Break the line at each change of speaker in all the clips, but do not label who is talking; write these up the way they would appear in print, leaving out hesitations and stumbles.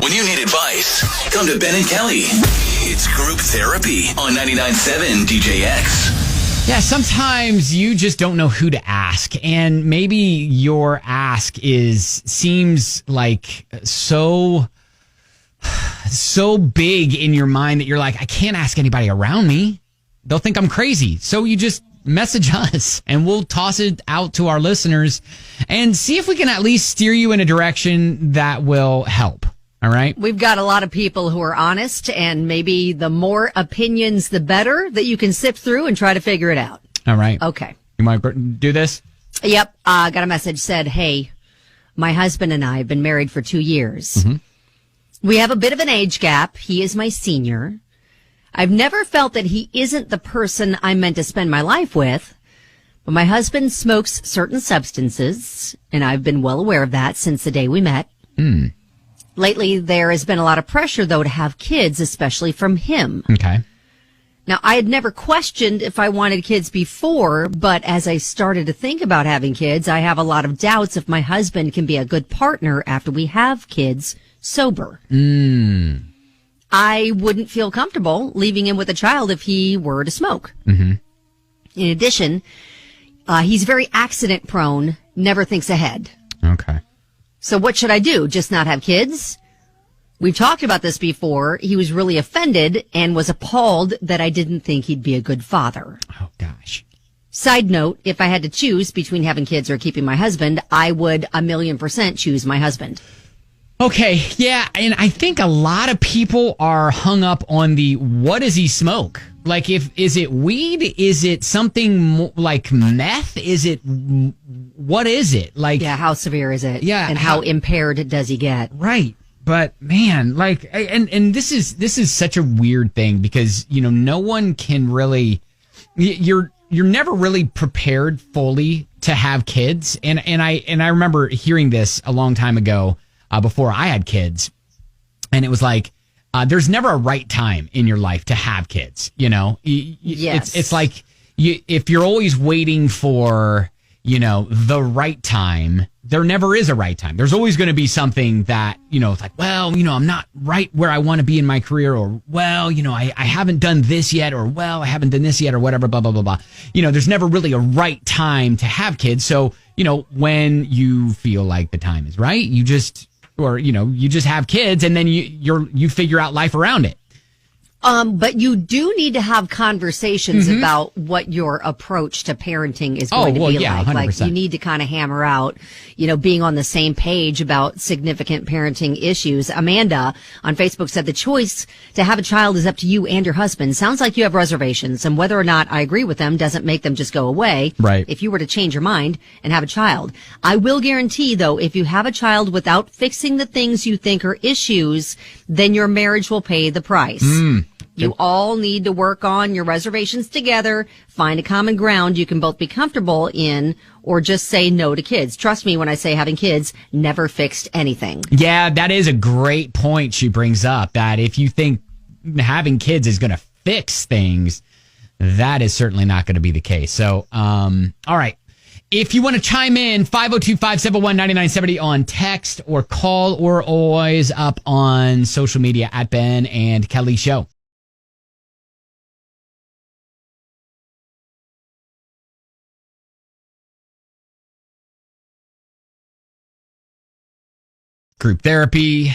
When you need advice, come to Ben and Kelly. It's group therapy on 99.7 DJX.
Yeah, sometimes you just don't know who to ask, and maybe your ask seems like so big in your mind that you're like, I can't ask anybody around me. They'll think I'm crazy. So you just message us, and we'll toss it out to our listeners and see if we can at least steer you in a direction that will help. All right.
We've got a lot of people who are honest, and maybe the more opinions, the better, that you can sift through and try to figure it out.
All right.
Okay.
You want to do this?
Yep. Got a message said, hey, my husband and I have been married for 2 years. Mm-hmm. We have a bit of an age gap. He is my senior. I've never felt that he isn't the person I'm meant to spend my life with, but my husband smokes certain substances, and I've been well aware of that since the day we met. Lately, there has been a lot of pressure, though, to have kids, especially from him.
Okay.
Now, I had never questioned if I wanted kids before, but as I started to think about having kids, I have a lot of doubts if my husband can be a good partner after we have kids sober. I wouldn't feel comfortable leaving him with a child if he were to smoke. Mm-hmm. In addition, he's very accident prone, never thinks ahead.
Okay.
So what should I do? Just not have kids? We've talked about this before. He was really offended and was appalled that I didn't think he'd be a good father.
Oh, gosh.
Side note, if I had to choose between having kids or keeping my husband, I would 1,000,000% choose my husband.
Okay, yeah, and I think a lot of people are hung up on the what does he smoke? Like, is it weed? Is it something like meth? What is it? Like,
yeah, how severe is it?
Yeah,
and how impaired does he get?
Right, but man, like, and this is such a weird thing because no one can really. You're never really prepared fully to have kids, and I remember hearing this a long time ago. Before I had kids, and it was like, there's never a right time in your life to have kids.
Yes.
It's like if you're always waiting for, the right time, there never is a right time. There's always going to be something that, it's like, well, I'm not right where I want to be in my career, or, well, I haven't done this yet, or, well, I haven't done this yet, or whatever, blah, blah, blah, blah. There's never really a right time to have kids. So, when you feel like the time is right, you just have kids, and then you figure out life around it.
But you do need to have conversations about what your approach to parenting is going to be like.
100%.
Like, you need to kind of hammer out, being on the same page about significant parenting issues. Amanda on Facebook said the choice to have a child is up to you and your husband. Sounds like you have reservations, and whether or not I agree with them doesn't make them just go away.
Right.
If you were to change your mind and have a child, I will guarantee, though, if you have a child without fixing the things you think are issues, then your marriage will pay the price. You all need to work on your reservations together, find a common ground you can both be comfortable in, or just say no to kids. Trust me when I say having kids never fixed anything.
Yeah, that is a great point she brings up, that if you think having kids is going to fix things, that is certainly not going to be the case. So, all right. If you want to chime in, 502-571-9970 on text or call, or always up on social media at Ben and Kelly Show. Group therapy.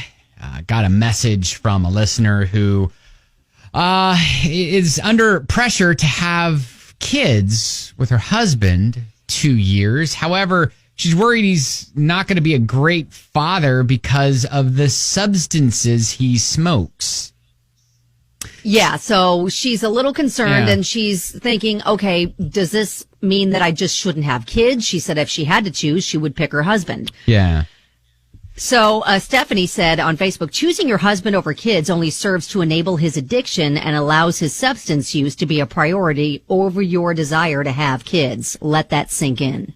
Got a message from a listener who is under pressure to have kids with her husband, 2 years. However, she's worried he's not going to be a great father because of the substances he smokes.
Yeah, so she's a little concerned, and she's thinking, okay, does this mean that I just shouldn't have kids? She said if she had to choose, she would pick her husband.
Yeah.
So Stephanie said on Facebook, choosing your husband over kids only serves to enable his addiction and allows his substance use to be a priority over your desire to have kids. Let that sink in.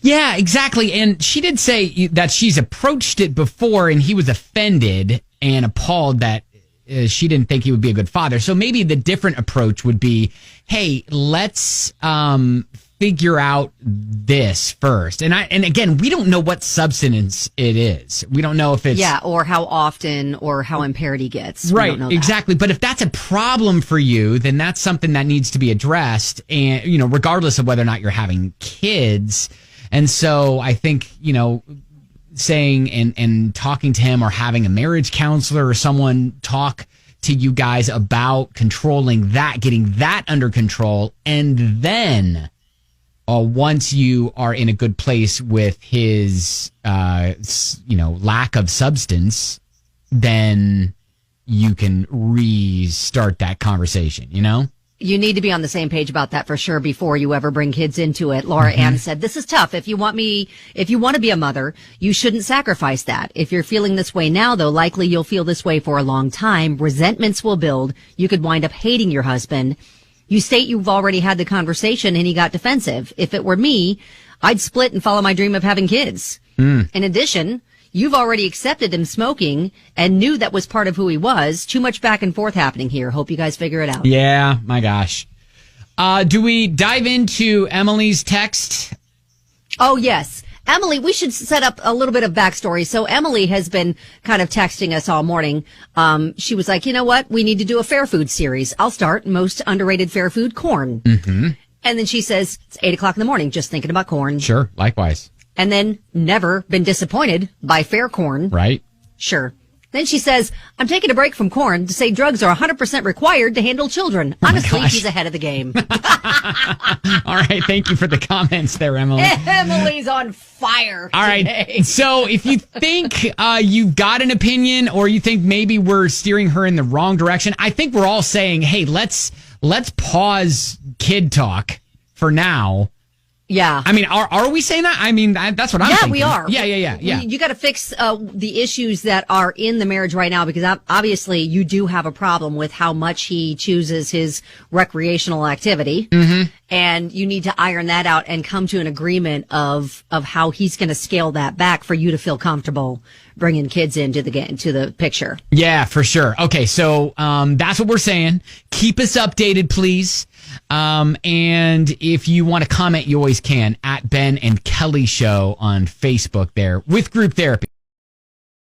Yeah, exactly. And she did say that she's approached it before, and he was offended and appalled that she didn't think he would be a good father. So maybe the different approach would be, hey, let's figure out this first. And again, we don't know what substance it is. We don't know if it's
or how often or how impaired he gets.
Right,
we don't know
exactly. But if that's a problem for you, then that's something that needs to be addressed, and regardless of whether or not you're having kids. And so I think, saying and talking to him or having a marriage counselor or someone talk to you guys about controlling that, getting that under control, and then once you are in a good place with his lack of substance, then you can restart that conversation.
You need to be on the same page about that for sure before you ever bring kids into it. Laura Ann said, this is tough. If you want to be a mother, you shouldn't sacrifice that. If you're feeling this way now, though, likely you'll feel this way for a long time. Resentments will build. You could wind up hating your husband. You state you've already had the conversation and he got defensive. If it were me, I'd split and follow my dream of having kids. In addition, you've already accepted him smoking and knew that was part of who he was. Too much back and forth happening here. Hope you guys figure it out.
Yeah, my gosh. Do we dive into Emily's text?
Oh, yes. Emily, we should set up a little bit of backstory. So Emily has been kind of texting us all morning. She was like, you know what? We need to do a fair food series. I'll start most underrated fair food, corn. Mm-hmm. And then she says, it's 8:00 in the morning, just thinking about corn.
Sure. Likewise.
And then never been disappointed by fair corn.
Right.
Sure. Then she says, I'm taking a break from corn to say drugs are 100% required to handle children. Honestly, she's ahead of the game.
All right. Thank you for the comments there, Emily.
Emily's on fire
All
today.
right. So if you think you've got an opinion or you think maybe we're steering her in the wrong direction, I think we're all saying, hey, let's pause kid talk for now.
Yeah.
I mean, are we saying that? I mean, that's what I'm thinking.
Yeah, we are.
Yeah.
You got to fix the issues that are in the marriage right now, because obviously you do have a problem with how much he chooses his recreational activity. Mm-hmm. And you need to iron that out and come to an agreement of how he's going to scale that back for you to feel comfortable bringing kids into the picture.
Yeah, for sure. Okay, so that's what we're saying. Keep us updated, please. And if you want to comment, you always can at Ben and Kelly Show on Facebook there with Group Therapy.